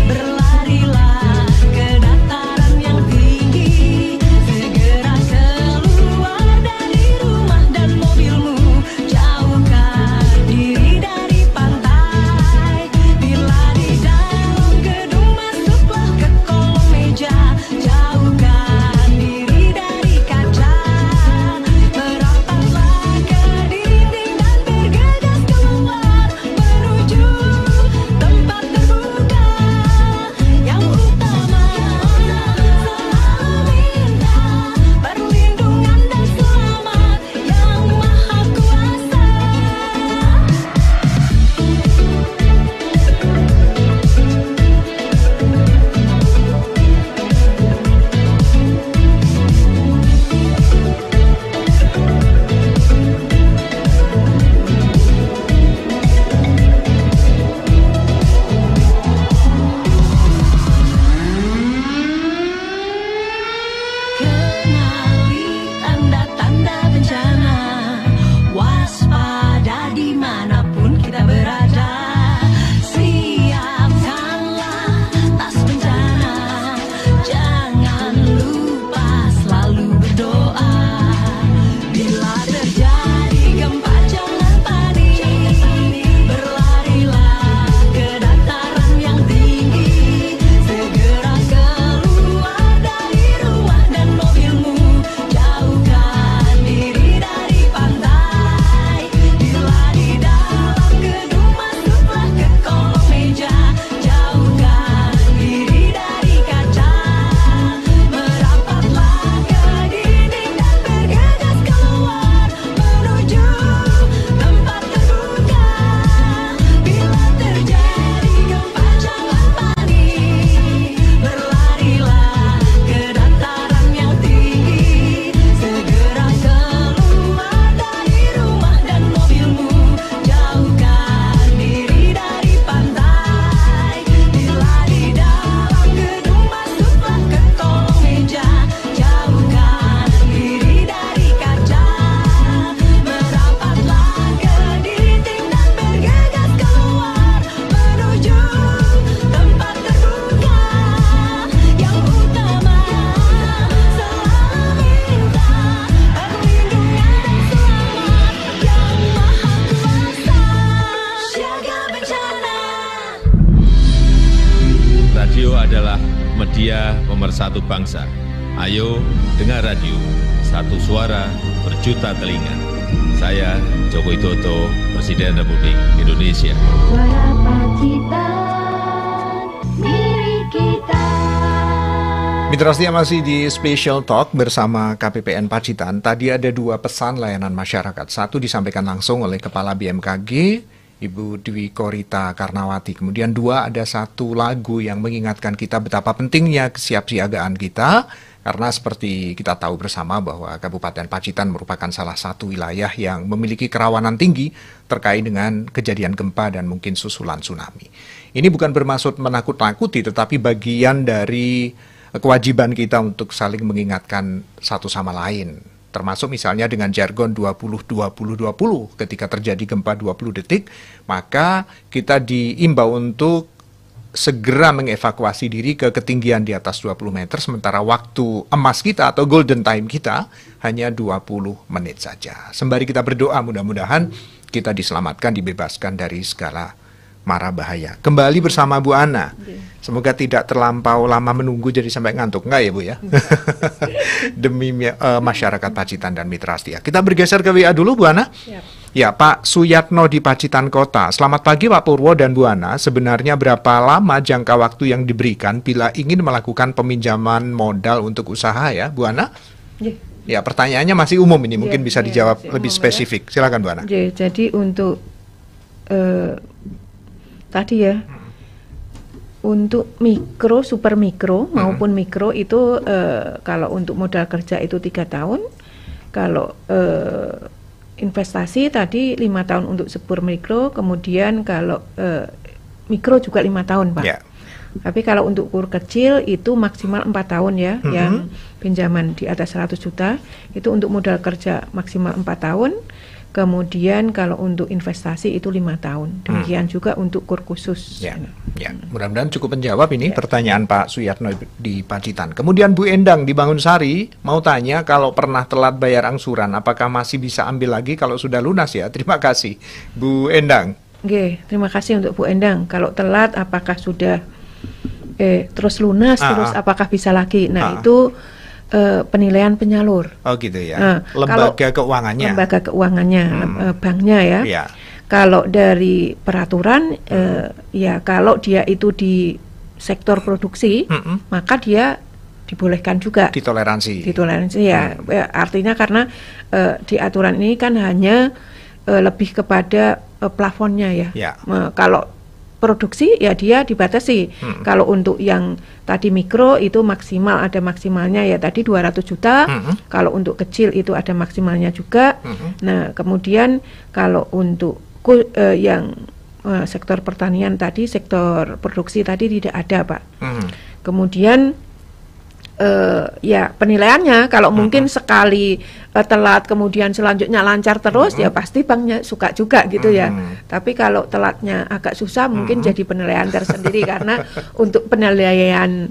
berlarilah ke dataran yang tinggi. Segera keluar pemersatu bangsa. Ayo dengar radio, satu suara berjuta telinga. Saya Joko Widodo, Presiden Republik Indonesia. Suara Pacitan, milik kita. Mitra setia masih di Special Talk bersama KPPN Pacitan. Tadi ada 2 pesan layanan masyarakat. Satu disampaikan langsung oleh Kepala BMKG, Ibu Dwi Korita Karnawati. Kemudian 2, ada 1 lagu yang mengingatkan kita betapa pentingnya kesiapsiagaan kita. Karena seperti kita tahu bersama bahwa Kabupaten Pacitan merupakan salah satu wilayah yang memiliki kerawanan tinggi terkait dengan kejadian gempa dan mungkin susulan tsunami. Ini bukan bermaksud menakut-nakuti, tetapi bagian dari kewajiban kita untuk saling mengingatkan satu sama lain. Termasuk misalnya dengan jargon 20-20-20, ketika terjadi gempa 20 detik, maka kita diimbau untuk segera mengevakuasi diri ke ketinggian di atas 20 meter, sementara waktu emas kita atau golden time kita hanya 20 menit saja. Sembari kita berdoa, mudah-mudahan kita diselamatkan, dibebaskan dari segala mara bahaya. Kembali bersama Bu Ana. Semoga tidak terlampau lama menunggu jadi sampai ngantuk. Enggak ya Bu ya? Demi masyarakat Pacitan dan mitra setia. Kita bergeser ke WA dulu Bu Ana. Ya, Pak Suyatno di Pacitan Kota. Selamat pagi Pak Purwo dan Bu Ana. Sebenarnya berapa lama jangka waktu yang diberikan bila ingin melakukan peminjaman modal untuk usaha ya Bu Ana? Ya, pertanyaannya masih umum ini, mungkin bisa dijawab lebih spesifik. Silakan Bu Ana. Jadi untuk tadi ya, untuk mikro, super mikro maupun mikro itu kalau untuk modal kerja itu 3 tahun, kalau investasi tadi 5 tahun untuk super mikro, kemudian kalau mikro juga 5 tahun Pak. Tapi kalau untuk kur kecil itu maksimal 4 tahun ya, yang pinjaman di atas 100 juta itu untuk modal kerja maksimal 4 tahun. Kemudian kalau untuk investasi itu 5 tahun. Demikian juga untuk kur khusus. Ya, mudah-mudahan cukup menjawab ini pertanyaan Pak Suyatno di Pacitan. Kemudian Bu Endang di Bangunsari mau tanya, kalau pernah telat bayar angsuran, apakah masih bisa ambil lagi kalau sudah lunas ya? Terima kasih Bu Endang. Oke, terima kasih untuk Bu Endang. Kalau telat apakah sudah terus lunas, terus apakah bisa lagi? Nah itu penilaian penyalur. Oh gitu ya. Lembaga keuangannya. Lembaga keuangannya, banknya ya. Kalau dari peraturan, ya kalau dia itu di sektor produksi, maka dia dibolehkan juga. Ditoleransi ya. Artinya karena di aturan ini kan hanya lebih kepada plafonnya ya. Kalau produksi ya dia dibatasi. Kalau untuk yang tadi mikro itu maksimal, ada maksimalnya ya tadi 200 juta. Kalau untuk kecil itu ada maksimalnya juga. Nah kemudian kalau untuk yang sektor pertanian tadi, sektor produksi tadi tidak ada Pak. Kemudian ya penilaiannya kalau mungkin sekali telat kemudian selanjutnya lancar terus ya pasti banknya suka juga gitu ya. Tapi kalau telatnya agak susah mungkin jadi penilaian tersendiri karena untuk penilaian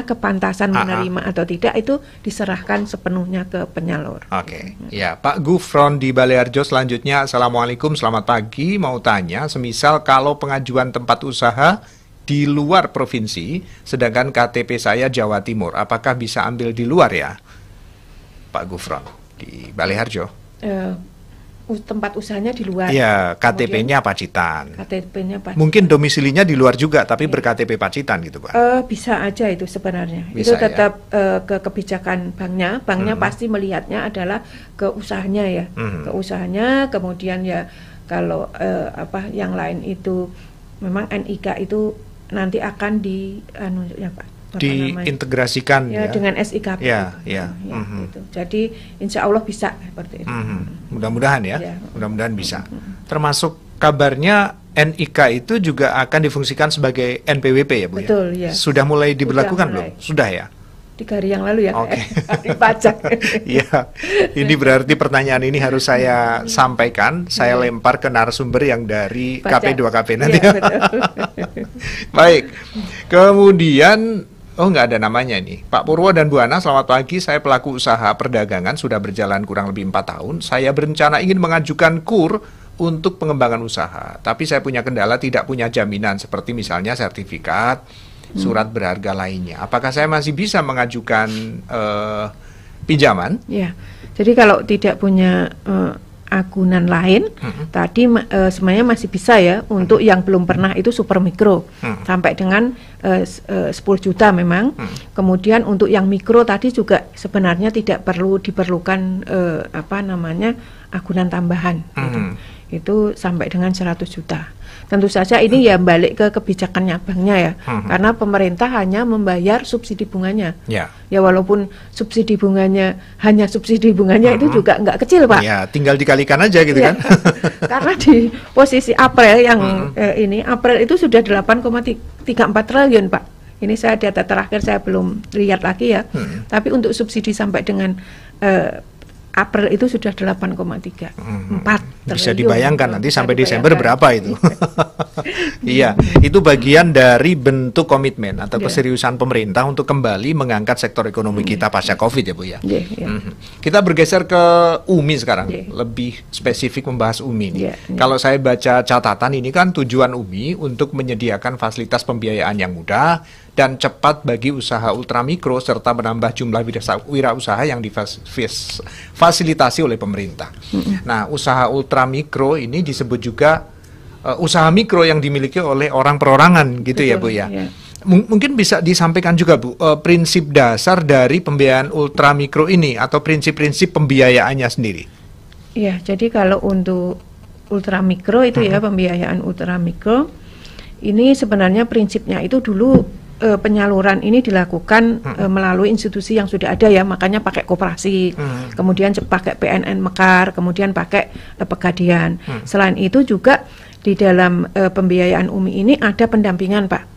kepantasan menerima atau tidak itu diserahkan sepenuhnya ke penyalur. Ya, Pak Gufron di Balearjo selanjutnya. Assalamualaikum, selamat pagi. Mau tanya, semisal kalau pengajuan tempat usaha di luar provinsi, sedangkan KTP saya Jawa Timur, apakah bisa ambil di luar ya? Pak Gufron di Balearjo. Tempat usahanya di luar. Iya, KTP-nya Pacitan. KTP-nya Pacitan. Mungkin domisilinya di luar juga, tapi ber-KTP Pacitan gitu, Pak. Bisa aja itu sebenarnya. Bisa, itu tetap ke kebijakan banknya. Banknya pasti melihatnya adalah ke usahanya ya. Ke usahanya, kemudian ya kalau yang lain itu memang NIK itu nanti akan diintegrasikan ya dengan SIKP. Gitu. Jadi insya Allah bisa seperti itu. Mudah-mudahan ya, mudah-mudahan bisa. Termasuk kabarnya NIK itu juga akan difungsikan sebagai NPWP ya Bu? Betul ya. Sudah mulai diberlakukan belum? Sudah ya? 3 hari yang lalu ya. Di pajak. Iya, ini berarti pertanyaan ini harus saya sampaikan, saya lempar ke narasumber yang dari KP2KP nanti. Baik, kemudian nggak ada namanya nih. Pak Purwo dan Bu Ana, selamat pagi. Saya pelaku usaha perdagangan, sudah berjalan kurang lebih 4 tahun. Saya berencana ingin mengajukan KUR untuk pengembangan usaha. Tapi saya punya kendala, tidak punya jaminan, seperti misalnya sertifikat surat berharga lainnya. Apakah saya masih bisa mengajukan pinjaman? Ya, jadi kalau tidak punya agunan lain, tadi sebenarnya masih bisa ya untuk yang belum pernah itu super mikro sampai dengan 10 juta memang. Kemudian untuk yang mikro tadi juga sebenarnya tidak perlu diperlukan agunan tambahan. Itu sampai dengan 100 juta. Tentu saja ini ya balik ke kebijakannya banknya ya, karena pemerintah hanya membayar subsidi bunganya. Ya walaupun subsidi bunganya hanya subsidi bunganya itu juga nggak kecil Pak. Ya tinggal dikalikan aja gitu kan. Karena di posisi April yang ini April itu sudah 8,34 triliun Pak. Ini saya data terakhir saya belum lihat lagi ya. Tapi untuk subsidi sampai dengan April itu sudah 8,34 bisa dibayangkan nanti sampai Desember berapa itu. Iya, itu bagian dari bentuk komitmen atau keseriusan pemerintah untuk kembali mengangkat sektor ekonomi kita pasca Covid ya Bu ya. Kita bergeser ke UMI sekarang, lebih spesifik membahas UMI ini. Kalau saya baca catatan ini kan tujuan UMI untuk menyediakan fasilitas pembiayaan yang mudah dan cepat bagi usaha ultramikro serta menambah jumlah wirausaha yang difasilitasi oleh pemerintah. Nah, usaha ultramikro ini disebut juga usaha mikro yang dimiliki oleh orang perorangan gitu. Betul, ya Bu ya. Mungkin bisa disampaikan juga Bu prinsip dasar dari pembiayaan ultramikro ini atau prinsip-prinsip pembiayaannya sendiri. Ya, jadi kalau untuk ultramikro itu ya pembiayaan ultramikro ini sebenarnya prinsipnya itu dulu penyaluran ini dilakukan melalui institusi yang sudah ada ya, makanya pakai koperasi, kemudian pakai PNN Mekar, kemudian pakai Pegadaian. Selain itu juga di dalam pembiayaan UMI ini ada pendampingan Pak.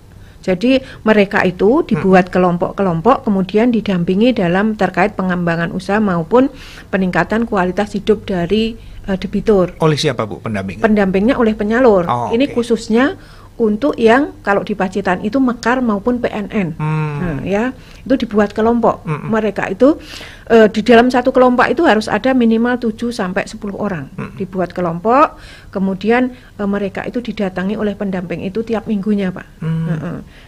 Jadi mereka itu dibuat kelompok-kelompok, kemudian didampingi dalam terkait pengembangan usaha maupun peningkatan kualitas hidup dari debitur. Oleh siapa Bu pendampingnya? Pendampingnya oleh penyalur. Ini khususnya untuk yang kalau di Pacitan itu Mekar maupun PNN, ya itu dibuat kelompok. Mereka itu di dalam satu kelompok itu harus ada minimal 7 sampai 10 orang. Dibuat kelompok, kemudian mereka itu didatangi oleh pendamping itu tiap minggunya Pak.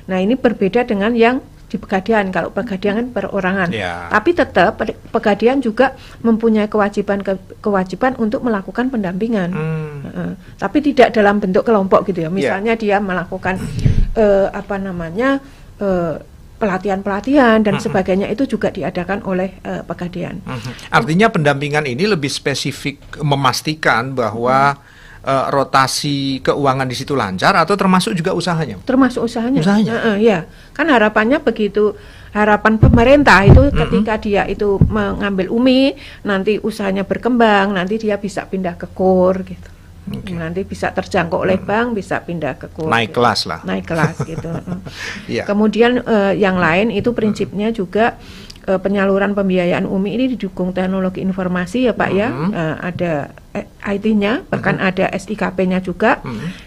Nah ini berbeda dengan yang di Pegadaian. Kalau Pegadaian kan perorangan, tapi tetap Pegadaian juga mempunyai kewajiban untuk melakukan pendampingan, tapi tidak dalam bentuk kelompok gitu ya. Misalnya dia melakukan pelatihan-pelatihan dan sebagainya itu juga diadakan oleh Pegadaian. Artinya pendampingan ini lebih spesifik memastikan bahwa rotasi keuangan di situ lancar atau termasuk juga usahanya? Termasuk usahanya. Ya, kan harapannya begitu. Harapan pemerintah itu ketika dia itu mengambil UMI, nanti usahanya berkembang, nanti dia bisa pindah ke KUR gitu. Nanti bisa terjangkau oleh bank, bisa pindah ke KUR. Naik kelas lah. Naik kelas gitu. Kemudian yang lain itu prinsipnya juga penyaluran pembiayaan UMI ini didukung teknologi informasi ya Pak ya, ada IT-nya, bahkan ada SIKP-nya juga,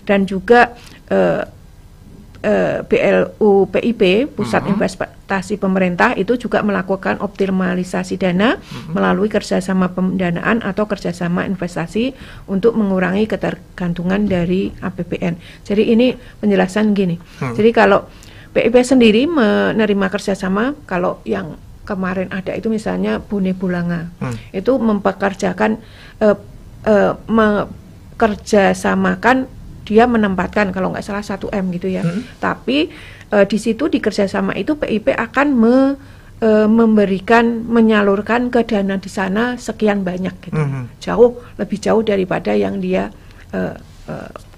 dan juga BLU PIP, Pusat Investasi Pemerintah itu juga melakukan optimalisasi dana melalui kerjasama pendanaan atau kerjasama investasi untuk mengurangi ketergantungan dari APBN. Jadi ini penjelasan gini, jadi kalau PIP sendiri menerima kerjasama, kalau yang kemarin ada itu misalnya Bone Bulanga, itu mempekerjakan kerjasamakan, dia menempatkan kalau nggak salah 1M gitu ya. Tapi di situ di kerjasama itu PIP akan menyalurkan ke dana di sana sekian banyak gitu. Lebih jauh daripada yang dia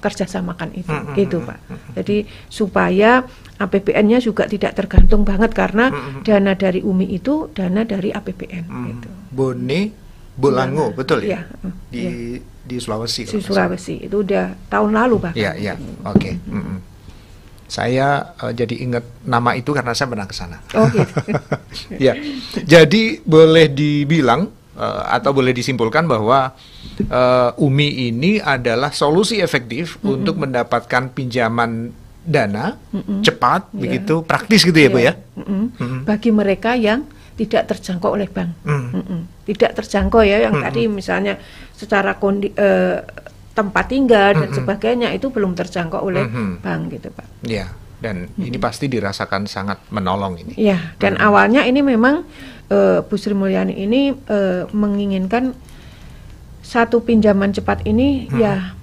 kerjasamakan itu, gitu Pak. Jadi supaya APBN-nya juga tidak tergantung banget karena dana dari UMI itu dana dari APBN. Gitu. Bone Bolango, betul ya? Di Sulawesi. Di Sulawesi itu udah tahun lalu Pak. Iya, oke. Saya jadi ingat nama itu karena saya pernah ke sana. Oh gitu. Ya, jadi boleh dibilang atau boleh disimpulkan bahwa UMI ini adalah solusi efektif untuk mendapatkan pinjaman dana cepat, begitu praktis gitu ya Bu ya. Bagi mereka yang tidak terjangkau oleh bank, tidak terjangkau ya, yang tadi misalnya secara tempat tinggal dan sebagainya itu belum terjangkau oleh bank gitu Pak. Ya. Dan ini pasti dirasakan sangat menolong ini. Ya, dan awalnya ini memang Bu Sri Mulyani ini menginginkan satu pinjaman cepat ini ya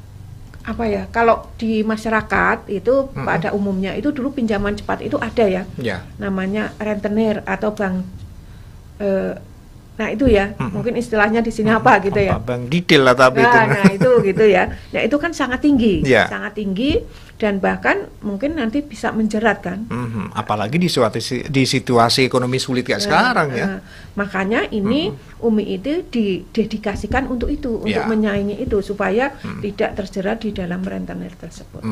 apa ya, kalau di masyarakat itu pada umumnya itu dulu pinjaman cepat itu ada ya, namanya rentenir atau bank, nah itu ya, mungkin istilahnya di sini apa gitu ya, bank detail lah tapi nah itu gitu ya, nah itu kan sangat tinggi, sangat tinggi dan bahkan mungkin nanti bisa menjerat kan, apalagi di situasi ekonomi sulit kayak sekarang ya. Makanya ini Umi itu didedikasikan untuk itu, untuk menyaingi itu supaya tidak terjerat di dalam rentenir tersebut.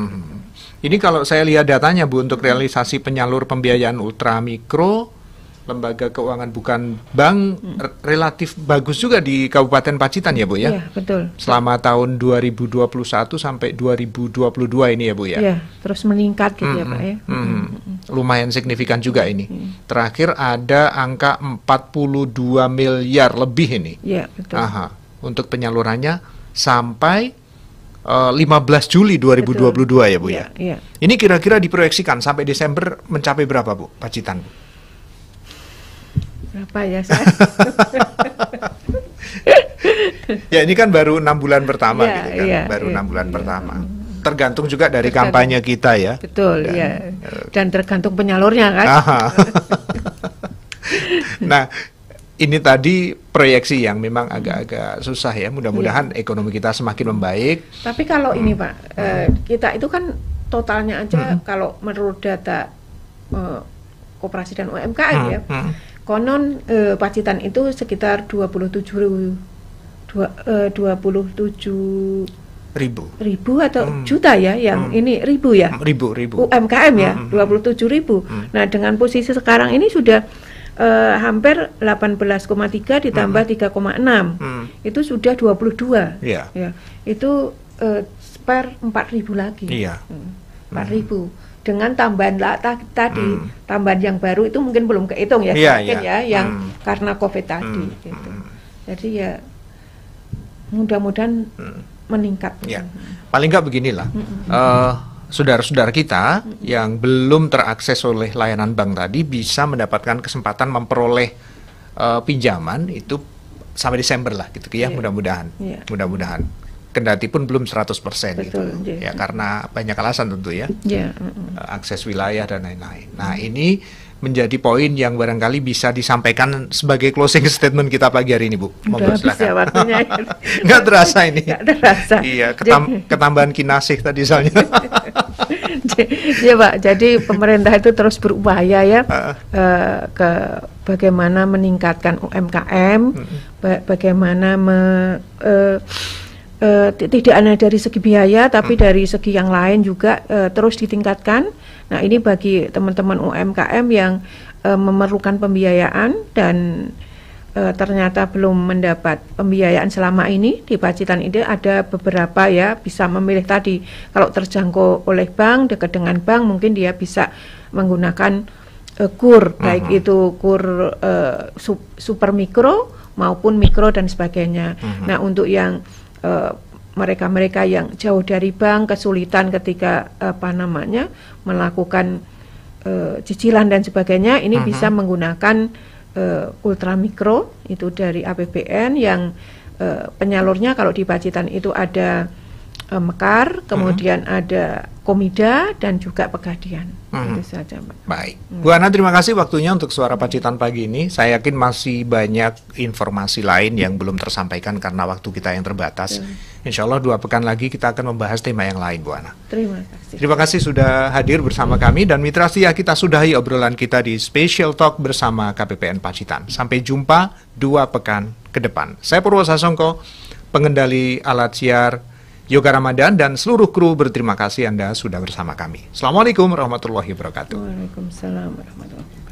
Ini kalau saya lihat datanya Bu, untuk realisasi penyalur pembiayaan ultramikro, lembaga keuangan bukan bank, relatif bagus juga di Kabupaten Pacitan ya Bu ya? Iya, betul. Selama tahun 2021 sampai 2022 ini ya Bu ya? Iya, terus meningkat gitu ya Pak ya. Lumayan signifikan juga ini. Terakhir ada angka 42 miliar lebih ini. Iya, betul. Untuk penyalurannya sampai 15 Juli 2022 ya Bu ya? Iya. Ini kira-kira diproyeksikan sampai Desember mencapai berapa Bu, Pacitan Bu? Berapa ya saya? Ya ini kan baru 6 bulan pertama gitu kan, baru 6 bulan pertama. Tergantung juga dari kampanye kita ya. Betul, dan, dan tergantung penyalurnya kan. Nah, ini tadi proyeksi yang memang agak-agak susah ya. Mudah-mudahan ekonomi kita semakin membaik. Tapi kalau ini Pak, kita itu kan totalnya aja kalau menurut data Koperasi dan UMKM ya. Konon Pacitan itu sekitar 27 ribu atau juta ya, yang ini ribu ya, ribu UMKM ya, 27.000. Nah dengan posisi sekarang ini sudah hampir 18,3 ditambah 3,6 itu sudah 22 ya, itu per 4.000 lagi, 4.000 dengan tambahan tadi, tambahan yang baru itu mungkin belum kehitung ya, yang karena COVID tadi. Gitu. Jadi ya mudah-mudahan meningkat. Paling nggak beginilah, saudara-saudara kita yang belum terakses oleh layanan bank tadi bisa mendapatkan kesempatan memperoleh pinjaman itu sampai Desember lah, gitu ya, mudah-mudahan. Mudah-mudahan. Kendati pun belum 100% gitu. Ya karena banyak alasan tentu ya. Akses wilayah dan lain-lain. Nah, ini menjadi poin yang barangkali bisa disampaikan sebagai closing statement kita pagi hari ini, Bu. Monggo silakan. Nggak terasa ini. Nggak terasa. Iya, ketambahan kinasih tadi soalnya. Ya Pak, jadi pemerintah itu terus berupaya ya ke bagaimana meningkatkan UMKM, bagaimana tidak hanya dari segi biaya tapi dari segi yang lain juga terus ditingkatkan. Nah ini bagi teman-teman UMKM yang memerlukan pembiayaan dan ternyata belum mendapat pembiayaan selama ini di Pacitan ini ada beberapa ya, bisa memilih tadi kalau terjangkau oleh bank, dekat dengan bank mungkin dia bisa menggunakan KUR, baik itu KUR super mikro maupun mikro dan sebagainya. Nah untuk yang mereka-mereka yang jauh dari bank, kesulitan ketika melakukan cicilan dan sebagainya, ini bisa menggunakan ultramikro itu dari APBN yang penyalurnya kalau di Pacitan itu ada Mekar, kemudian ada Komida dan juga Pegadian. Itu saja, Mbak. Baik, Bu Ana, terima kasih waktunya untuk Suara Pacitan pagi ini. Saya yakin masih banyak informasi lain yang belum tersampaikan karena waktu kita yang terbatas. Insya Allah 2 pekan lagi kita akan membahas tema yang lain, Bu Ana. Terima kasih. Terima kasih sudah hadir bersama kami, dan mitra setia kita sudahi obrolan kita di Special Talk bersama KPPN Pacitan. Sampai jumpa 2 pekan ke depan. Saya Purwosasongko, pengendali alat siar Yoga Ramadan, dan seluruh kru berterima kasih Anda sudah bersama kami. Assalamualaikum warahmatullahi wabarakatuh. Waalaikumsalam warahmatullahi wabarakatuh.